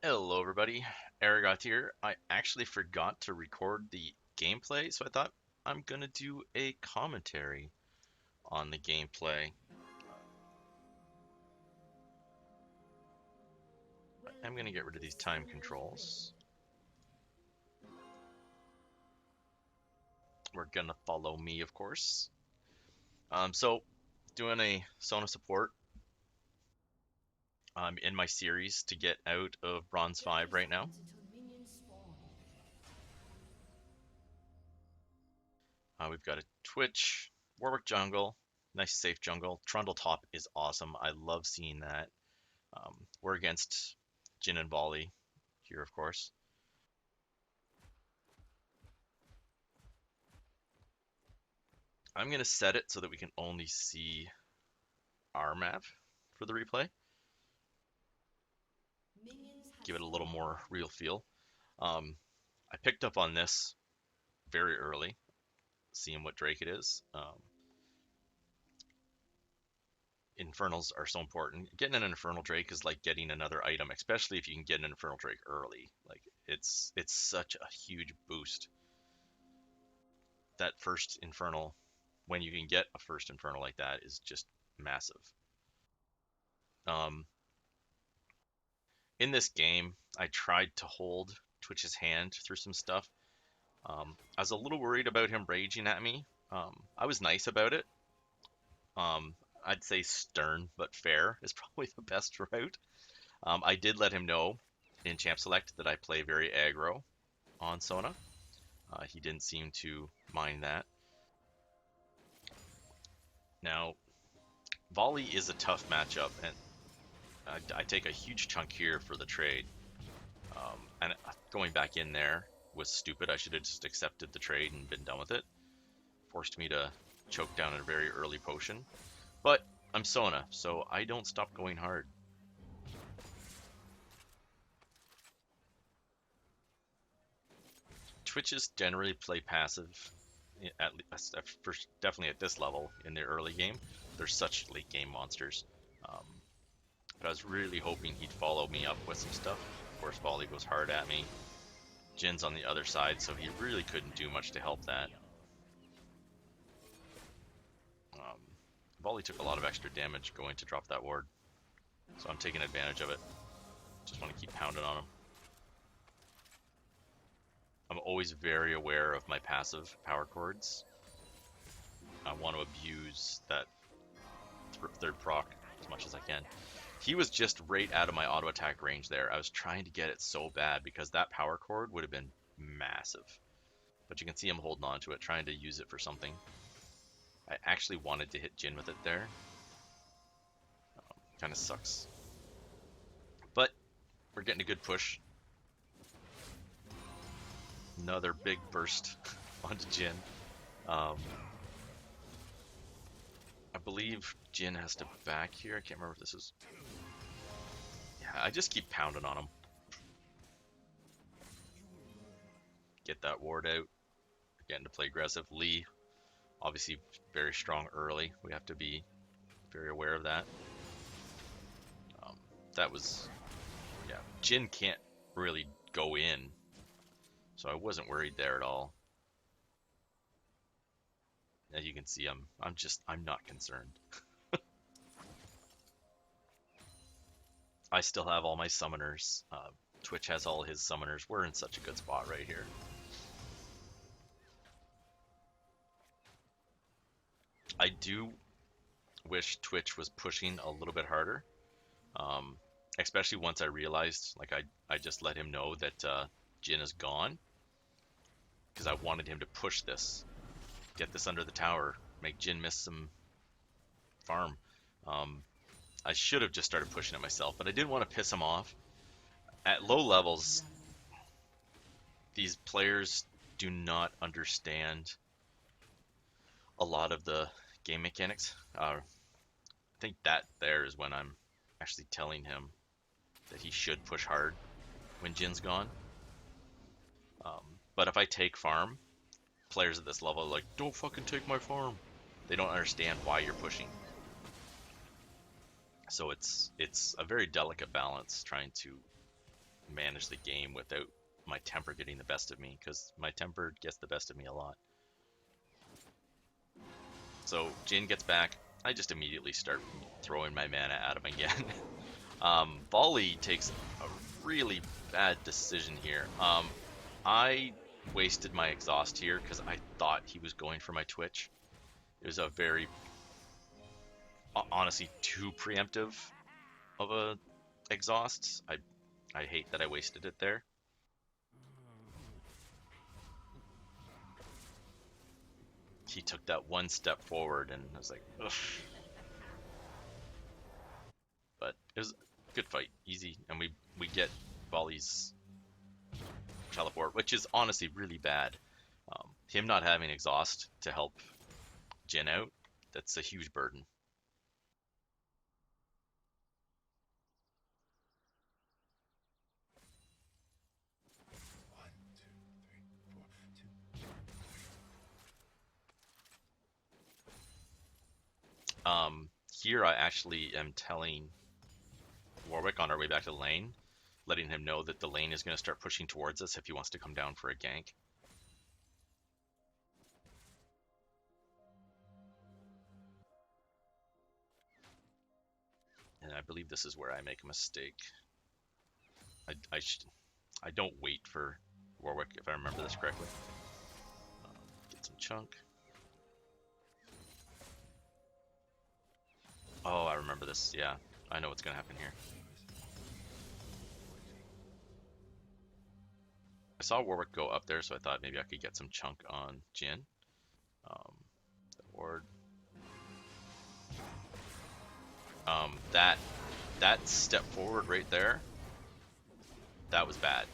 Hello everybody, Aragot here. I actually forgot to record the gameplay, so I thought I'm gonna do a commentary on the gameplay. I'm gonna get rid of these time controls. We're gonna follow me, of course. So doing a Sona support. I'm in my series to get out of Bronze 5 right now. We've got a Twitch, Warwick jungle, nice safe jungle. Trundle top is awesome. I love seeing that. We're against Jin and Volley here, of course. I'm going to set it so that we can only see our map for the replay. Give it a little more real feel. I picked up on this very early, seeing what Drake it is. Infernals are so important. Getting an Infernal Drake is like getting another item, especially if you can get an Infernal Drake early. Like it's such a huge boost. That first Infernal, when you can get a first Infernal like that, is just massive. Um, in this game, I tried to hold Twitch's hand through some stuff. I was a little worried about him raging at me. I was nice about it. I'd say stern but fair is probably the best route. I did let him know in Champ Select that I play very aggro on Sona. He didn't seem to mind that. Now, Volley is a tough matchup, and I take a huge chunk here for the trade. And going back in there was stupid. I should have just accepted the trade and been done with it. Forced me to choke down a very early potion. But I'm Sona, so I don't stop going hard. Twitches generally play passive, definitely at this level in the early game. They're such late game monsters. Um, but I was really hoping he'd follow me up with some stuff. Of course, Volley goes hard at me. Jin's on the other side, so he really couldn't do much to help that. Volley took a lot of extra damage going to drop that ward, so I'm taking advantage of it. Just want to keep pounding on him. I'm always very aware of my passive power chords. I want to abuse that third proc as much as I can. He was just right out of my auto attack range there. I was trying to get it so bad because that power chord would have been massive. But you can see him holding on to it, trying to use it for something. I actually wanted to hit Jin with it there. Kind of sucks. But we're getting a good push. Another big burst onto Jin. I believe Jin has to back here. I can't remember if this is... Yeah, I just keep pounding on him. Get that ward out. Getting to play aggressive. Lee, obviously very strong early. We have to be very aware of that. That was... Yeah, Jin can't really go in. So I wasn't worried there at all. As you can see, I'm not concerned. I still have all my summoners. Twitch has all his summoners. We're in such a good spot right here. I do wish Twitch was pushing a little bit harder. Especially once I realized, like I just let him know that Jin is gone. Because I wanted him to push this. Get this under the tower. Make Jin miss some farm. I should have just started pushing it myself, but I didn't want to piss him off. At low levels, these players do not understand a lot of the game mechanics. I think that there is when I'm actually telling him that he should push hard when Jin's gone. But if I take farm, players at this level are like, don't fucking take my farm. They don't understand why you're pushing. So it's a very delicate balance trying to manage the game without my temper getting the best of me, because my temper gets the best of me a lot. So Jin gets back. I just immediately start throwing my mana at him again. Volley takes a really bad decision here. I wasted my exhaust here because I thought he was going for my Twitch. It was a very, honestly, too preemptive of a exhaust. I hate that I wasted it there. He took that one step forward, and I was like, ugh. But it was a good fight, easy, and we get Volley's teleport, which is honestly really bad. Him not having exhaust to help Jin out, that's a huge burden. Here I actually am telling Warwick on our way back to the lane, letting him know that the lane is going to start pushing towards us if he wants to come down for a gank. And I believe this is where I make a mistake. I don't wait for Warwick, if I remember this correctly. Get some chunk. Oh, I remember this. Yeah, I know what's going to happen here. I saw Warwick go up there, so I thought maybe I could get some chunk on Jin. The ward. That step forward right there, that was bad.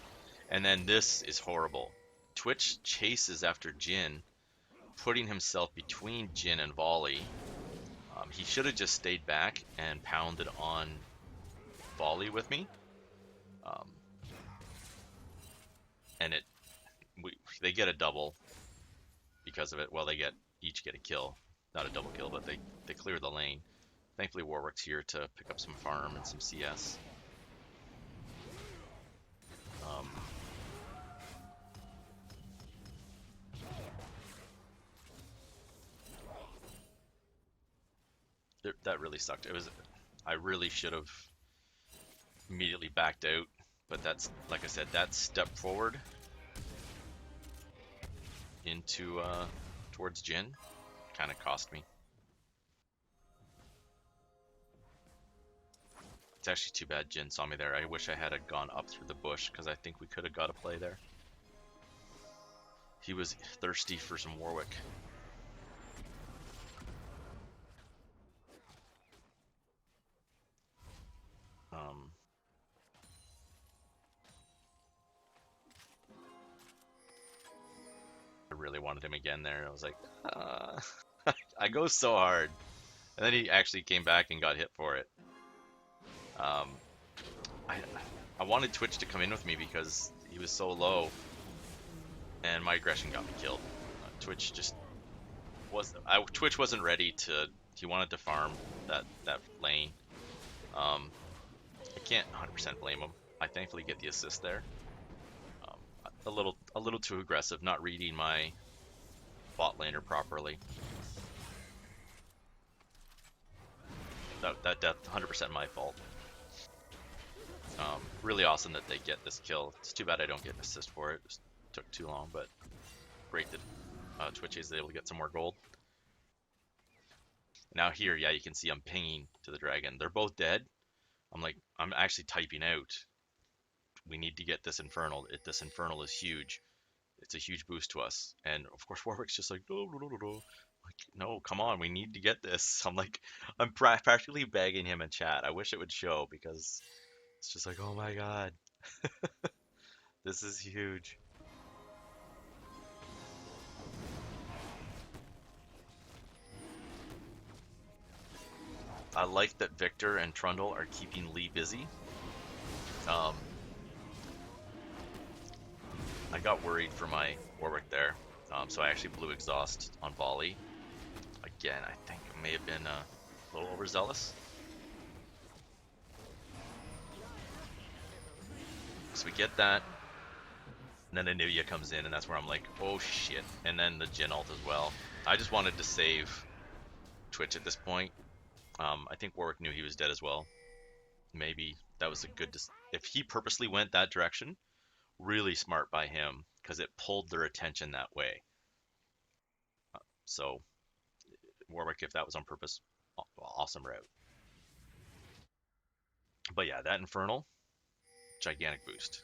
And then this is horrible. Twitch chases after Jin, putting himself between Jin and Volley. He should have just stayed back and pounded on Volley with me. And they get a double because of it. Well, they each get a kill. Not a double kill, but they clear the lane. Thankfully, Warwick's here to pick up some farm and some CS. That really sucked. I really should have immediately backed out, but that's, like I said, that step forward into towards Jin kind of cost me. It's actually too bad Jin saw me there. I wish I had gone up through the bush, because I think we could have got a play there. He was thirsty for some Warwick. I really wanted him again there. I was like, I go so hard. And then he actually came back and got hit for it. I wanted Twitch to come in with me because he was so low, and my aggression got me killed. Twitch just Twitch wasn't ready to. He wanted to farm that lane. I can't 100% blame him. I thankfully get the assist there. A little too aggressive, not reading my bot laner properly. That 100% my fault. Really awesome that they get this kill. It's too bad I don't get an assist for it. It just took too long, but great that Twitch is able to get some more gold. Now here, yeah, you can see I'm pinging to the dragon. They're both dead. I'm actually typing out. We need to get this Infernal. This Infernal is huge. It's a huge boost to us. And of course Warwick's just like, no, no, no, no. Like, no, come on, we need to get this. I'm practically begging him in chat. I wish it would show, because it's just like, oh my god. This is huge. I like that Victor and Trundle are keeping Lee busy. I got worried for my Warwick there, so I actually blew exhaust on Volley. Again, I think I may have been a little overzealous. So we get that, and then Anivia comes in, and that's where I'm like, oh shit. And then the Jhin ult as well. I just wanted to save Twitch at this point. I think Warwick knew he was dead as well. Maybe that was a good... If he purposely went that direction, really smart by him, because it pulled their attention that way. So Warwick, if that was on purpose, awesome route. But yeah, that Infernal, gigantic boost.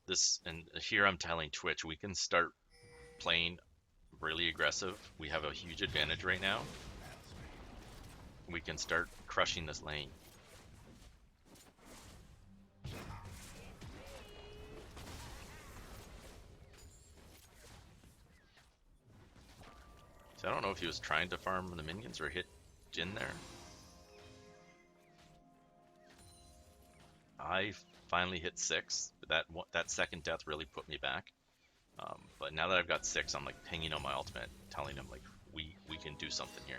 This, and here I'm telling Twitch, we can start playing really aggressive. We have a huge advantage right now. We can start crushing this lane. So I don't know if he was trying to farm the minions or hit Jhin there. I finally hit 6, but that second death really put me back. But now that I've got 6, I'm like pinging on my ultimate, telling him like we can do something here.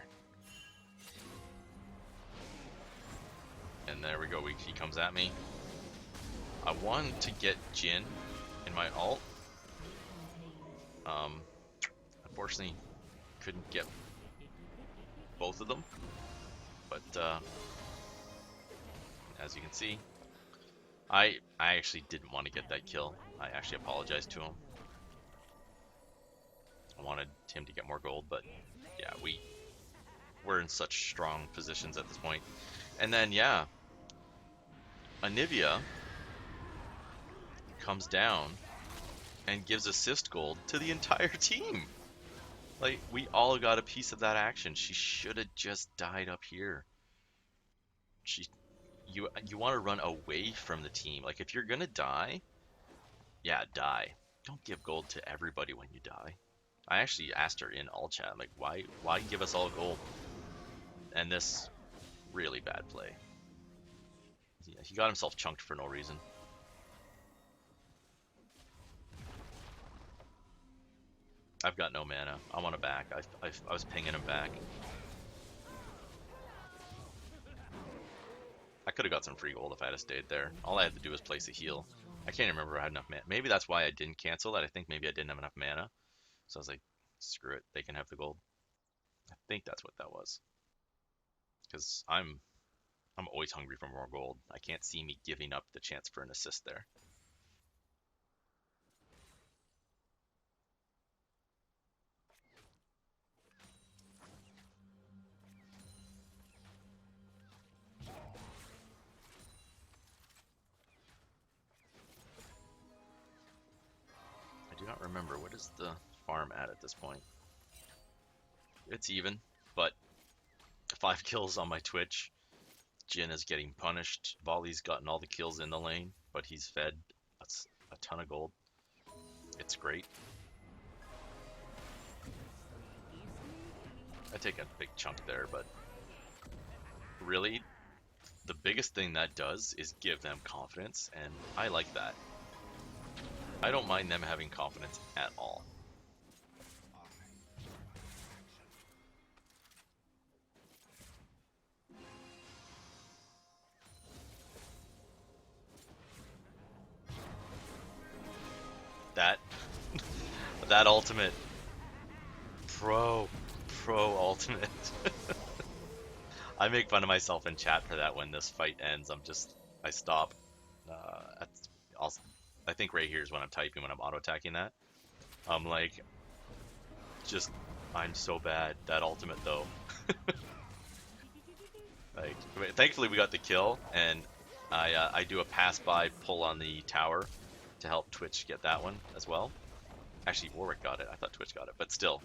And there we go. He comes at me. I wanted to get Jhin in my ult. Unfortunately, couldn't get both of them. But as you can see, I actually didn't want to get that kill. I actually apologized to him. I wanted him to get more gold, but yeah, we're in such strong positions at this point. And then yeah, Anivia comes down and gives assist gold to the entire team. Like, we all got a piece of that action. She should have just died up here. You want to run away from the team. Like, if you're gonna die, yeah, die. Don't give gold to everybody when you die. I actually asked her in all chat, like, why give us all gold? And this really bad play. Yeah, he got himself chunked for no reason. I've got no mana. I want to back. I was pinging him back. I could have got some free gold if I had stayed there. All I had to do was place a heal. I can't remember if I had enough mana. Maybe that's why I didn't cancel that. I think maybe I didn't have enough mana. So I was like, screw it. They can have the gold. I think that's what that was. Because I'm always hungry for more gold. I can't see me giving up the chance for an assist there. I do not remember. What is the farm at this point? It's even, but 5 kills on my Twitch. Jhin is getting punished. Volley's gotten all the kills in the lane, but he's fed a ton of gold. It's great. I take a big chunk there, but really, the biggest thing that does is give them confidence, and I like that. I don't mind them having confidence at all. That ultimate, pro ultimate. I make fun of myself in chat for that when this fight ends. I stop. I think right here is when I'm typing, when I'm auto attacking that. I'm like, I'm so bad. That ultimate though. Like, thankfully we got the kill, and I do a pass by pull on the tower to help Twitch get that one as well. Actually, Warwick got it. I thought Twitch got it, but still,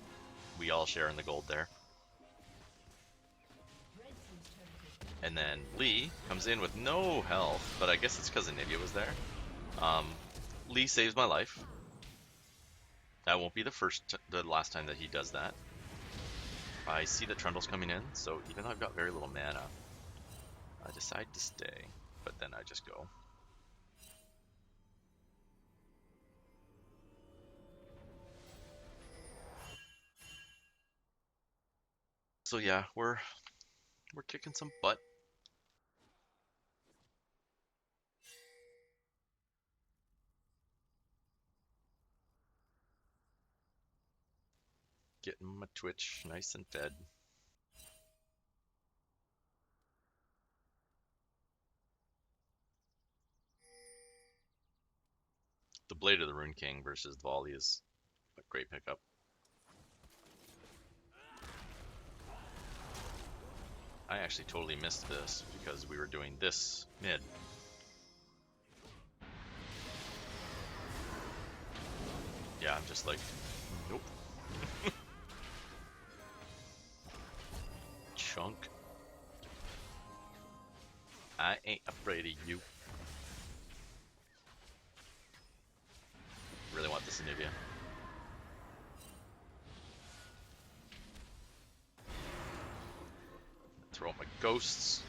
we all share in the gold there. And then Lee comes in with no health, but I guess it's because Anivia was there. Lee saves my life. That won't be the last time that he does that. I see that Trundle's coming in, so even though I've got very little mana, I decide to stay, but then I just go. So yeah, we're kicking some butt. Getting my Twitch nice and fed. The Blade of the Rune King versus the Volley is a great pickup. I actually totally missed this because we were doing this mid. Yeah, I'm just like, nope. Chunk. I ain't afraid of you. Really want this Anivia. Throw up my ghosts.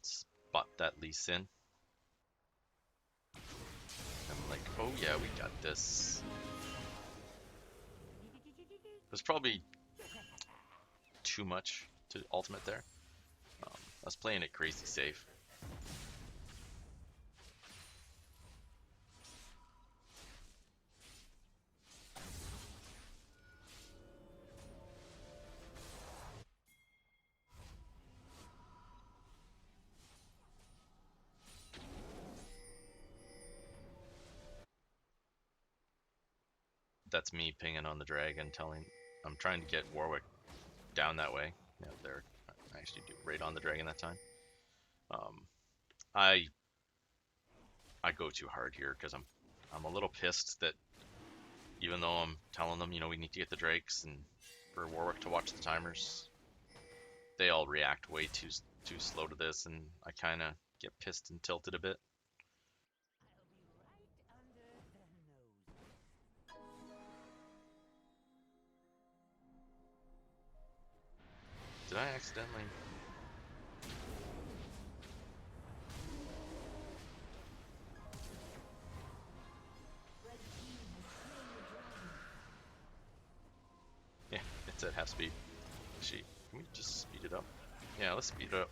Spot that Lee Sin. I'm like, oh yeah, we got this. There's probably too much to ultimate there. I was playing it crazy safe. That's me pinging on the dragon, I'm trying to get Warwick down that way. Yeah, there. I actually do right on the dragon that time. I go too hard here because I'm a little pissed that even though I'm telling them, we need to get the drakes and for Warwick to watch the timers, they all react way too slow to this, and I kind of get pissed and tilted a bit. Did I accidentally? Yeah, it's at half speed. Actually, can we just speed it up? Yeah, let's speed it up.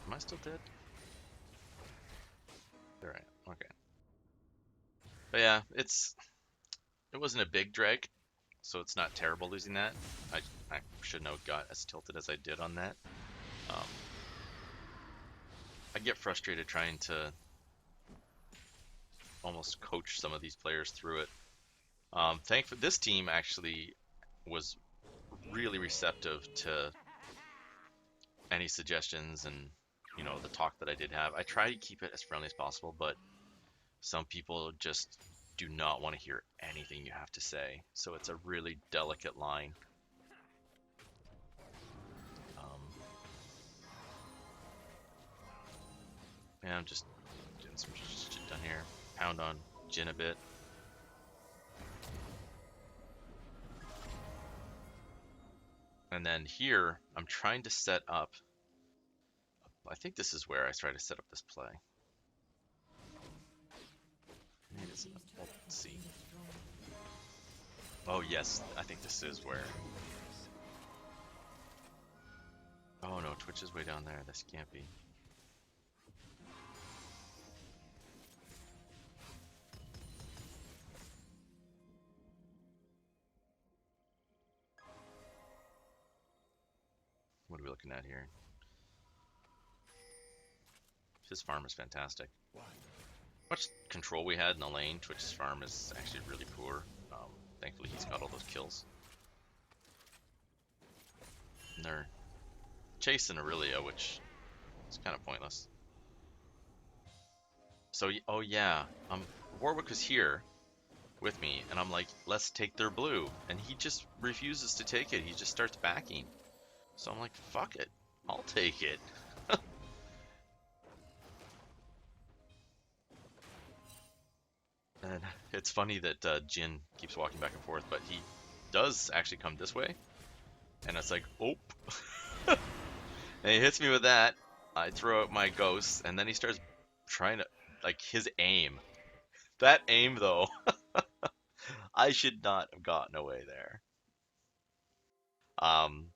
Am I still dead? There I am, okay. But yeah, it wasn't a big drag, so it's not terrible losing that. I shouldn't have got as tilted as I did on that. I get frustrated trying to almost coach some of these players through it. Thankfully, this team actually was really receptive to any suggestions and the talk that I did have. I try to keep it as friendly as possible, but some people just do not want to hear anything you have to say. So it's a really delicate line. And I'm just doing some shit down here. Pound on Jin a bit. And then here, I'm trying to set up. I think this is where I try to set up this play. Let's see. Oh yes, I think this is where. Oh no, Twitch is way down there. This can't be. What are we looking at here? His farm is fantastic. Much control we had in the lane, Twitch's farm is actually really poor. Thankfully he's got all those kills. And they're chasing Aurelia, which is kind of pointless. So, oh yeah, Warwick was here with me, and I'm like, let's take their blue. And he just refuses to take it. He just starts backing. So I'm like, fuck it. I'll take it. And it's funny that Jin keeps walking back and forth, but does actually come this way, and it's like, oh, and he hits me with that. I throw out my ghosts, and then he starts trying to, like, his aim. That aim, though, I should not have gotten away there. Um,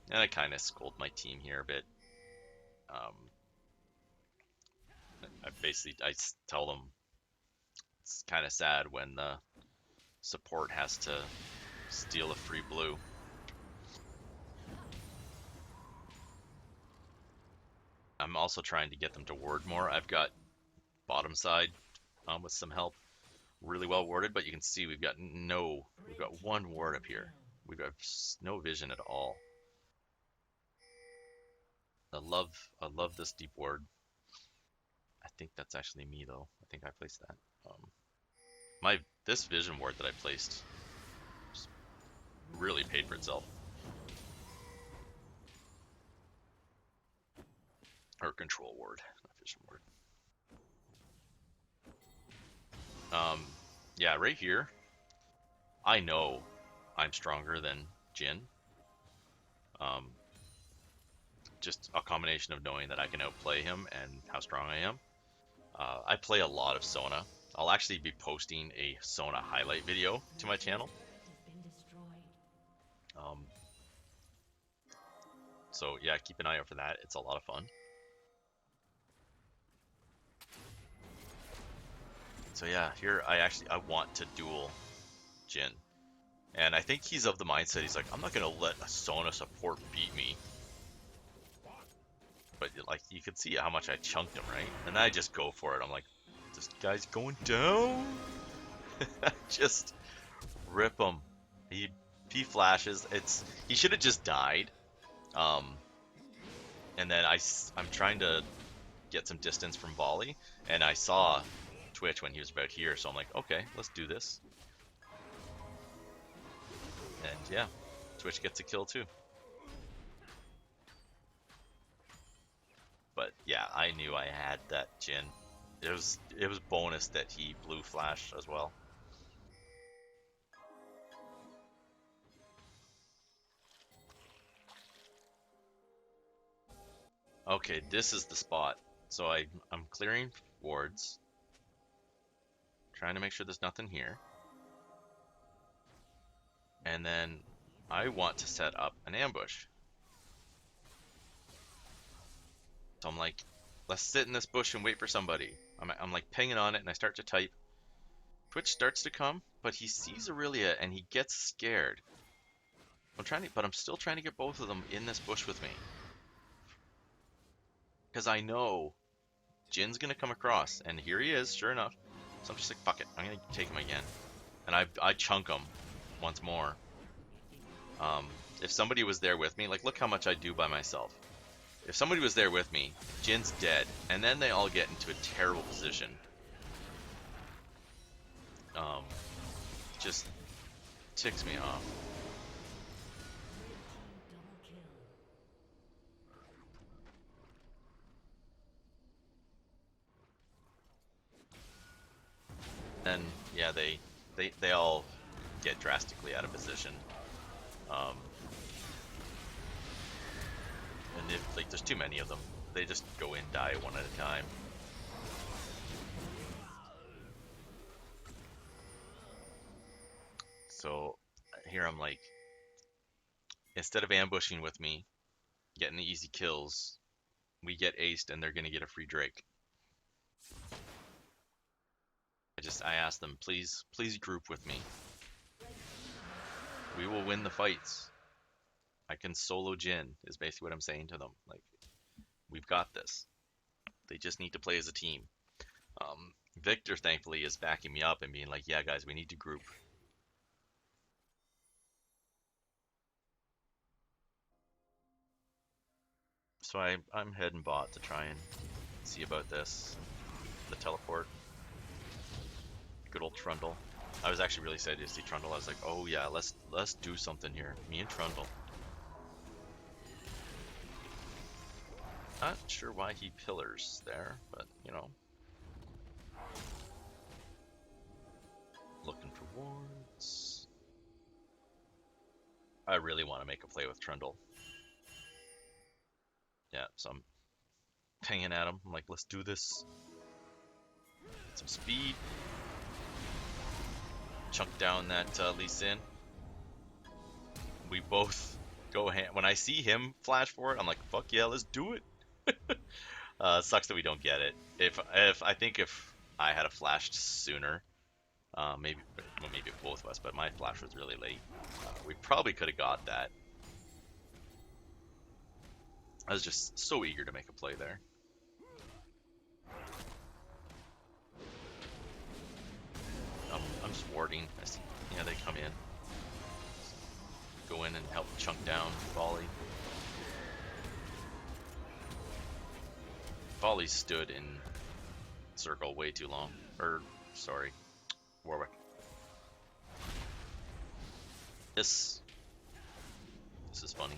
and I kind of scold my team here a bit. Um, I tell them it's kind of sad when the support has to steal a free blue. I'm also trying to get them to ward more. I've got bottom side with some help really well warded, but you can see we've got one ward up here. We've got no vision at all. I love this deep ward. I think that's actually me though. I think I placed that. This vision ward that I placed really paid for itself. Or control ward, not vision ward. Yeah, right here, I know I'm stronger than Jin. Just a combination of knowing that I can outplay him and how strong I am. I play a lot of Sona. I'll actually be posting a Sona highlight video to my channel. So yeah, keep an eye out for that. It's a lot of fun. So yeah, here I want to duel Jin. And I think he's of the mindset, he's like, I'm not going to let a Sona support beat me. But like, you can see how much I chunked him, right? And then I just go for it. I'm like, this guy's going down. Just rip him. He flashes. He should have just died. And then I'm trying to get some distance from volley, and I saw Twitch when he was about here, so I'm like, okay, let's do this. And yeah, Twitch gets a kill too. But yeah, I knew I had that Jin. It was bonus that he blue flash as well. Okay, this is the spot. So I'm clearing wards, trying to make sure there's nothing here. And then I want to set up an ambush. So I'm like, let's sit in this bush and wait for somebody. I'm like pinging on it, and I start to type. Twitch starts to come, but he sees Aurelia and he gets scared. But I'm still trying to get both of them in this bush with me. Because I know Jin's gonna come across, and here he is, sure enough. So I'm just like, fuck it, I'm gonna take him again. And I chunk him once more. If somebody was there with me, like, look how much I do by myself. If somebody was there with me, Jin's dead, and then they all get into a terrible position. Just ticks me off. Then yeah, they all get drastically out of position. And if like there's too many of them, they just go in, die one at a time. So here I'm like, instead of ambushing with me, getting the easy kills, we get aced and they're gonna get a free Drake. I asked them, please group with me. We will win the fights. I can solo Jin, is basically what I'm saying to them. Like, we've got this. They just need to play as a team. Victor, thankfully, is backing me up and being like, yeah, guys, we need to group. So I'm heading bot to try and see about this. The teleport. Good old Trundle. I was actually really excited to see Trundle. I was like, oh yeah, let's do something here. Me and Trundle. Not sure why he pillars there, but you know. Looking for wards. I really want to make a play with Trundle. Yeah, so I'm hanging at him. I'm like, let's do this. Get some speed. Chunk down that Lee Sin. We both go hand. When I see him flash for it, I'm like, fuck yeah, let's do it. Sucks that we don't get it. If I think if I had a flashed sooner, maybe both of us, but my flash was really late. We probably could have got that. I was just so eager to make a play there. I'm just warding. I see, yeah, they come in. Go in and help chunk down volley. Volley stood in circle way too long. Or, sorry, Warwick. This is funny.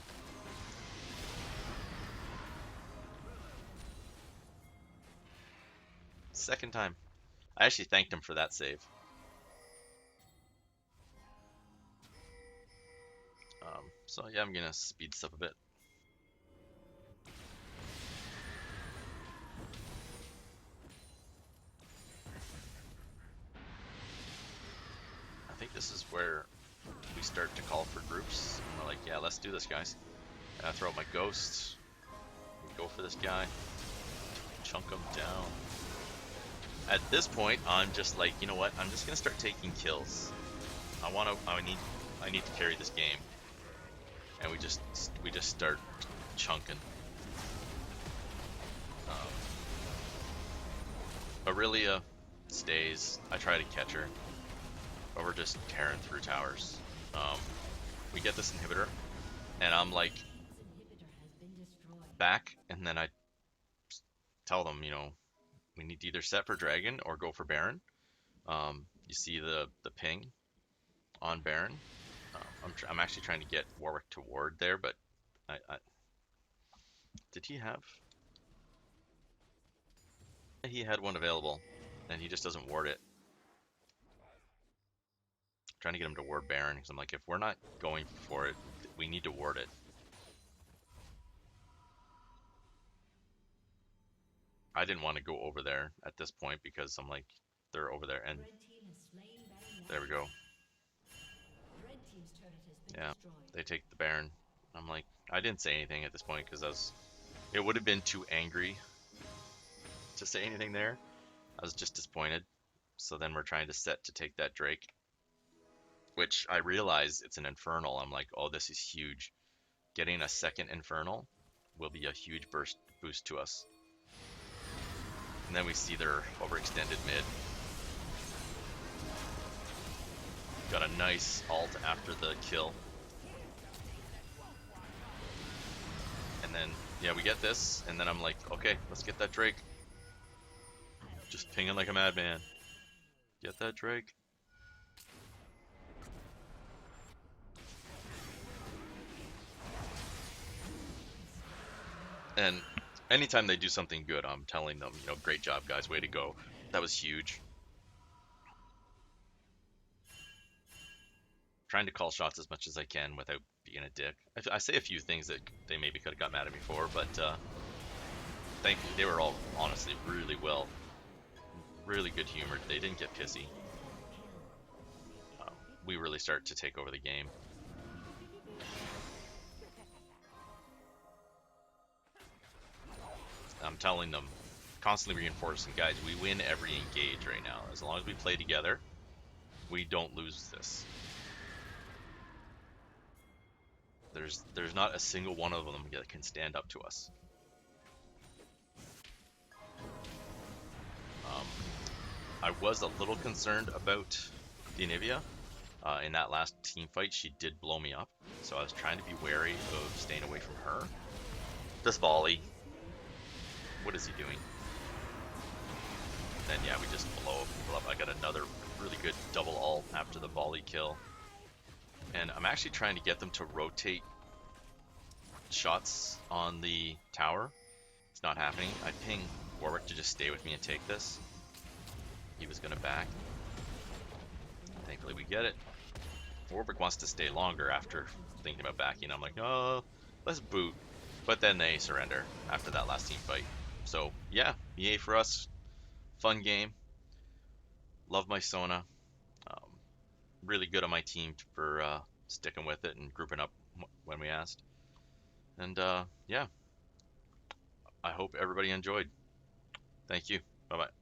Second time. I actually thanked him for that save. So yeah, I'm gonna speed this up a bit. I think this is where we start to call for groups. And we're like, yeah, let's do this, guys. And I throw out my ghost. Go for this guy. Chunk him down. At this point, I'm just like, you know what? I'm just gonna start taking kills. I need to carry this game. And we just start chunking. Aurelia stays. I try to catch her, but we're just tearing through towers. We get this inhibitor, and I'm like back, and then I tell them, you know, we need to either set for dragon or go for Baron. You see the ping on Baron. I'm actually trying to get Warwick to ward there, but I did he have? He had one available, and he just doesn't ward it. I'm trying to get him to ward Baron, because I'm like, if we're not going for it, we need to ward it. I didn't want to go over there at this point, because I'm like, they're over there, and there we go. Yeah, they take the Baron. I'm like, I didn't say anything at this point, because it would have been too angry to say anything there. I was just disappointed. So then we're trying to set to take that Drake, which I realize it's an Infernal. I'm like, oh, this is huge. Getting a second Infernal will be a huge boost to us. And then we see their overextended mid. Got a nice ult after the kill. And then, yeah, we get this, and then I'm like, okay, let's get that Drake. Just pinging like a madman. Get that Drake. And anytime they do something good, I'm telling them, you know, great job, guys, way to go. That was huge. Trying to call shots as much as I can without being a dick. I say a few things that they maybe could have got mad at me for, but thankfully they were all honestly really good humored. They didn't get pissy. We really start to take over the game. I'm telling them, constantly reinforcing, guys, we win every engage right now. As long as we play together, we don't lose this. There's not a single one of them that can stand up to us. I was a little concerned about the Anivia. In that last team fight, she did blow me up, so I was trying to be wary of staying away from her. This volley. What is he doing? Then yeah, we just blow people up. I got another really good double ult after the volley kill. And I'm actually trying to get them to rotate shots on the tower. It's not happening. I ping Warwick to just stay with me and take this. He was gonna back. Thankfully we get it. Warwick wants to stay longer after thinking about backing. I'm like, oh, let's boot. But then they surrender after that last team fight. So yeah, EA for us, fun game. Love my Sona. Um, really good on my team for sticking with it and grouping up when we asked. And yeah, I hope everybody enjoyed. Thank you. Bye bye.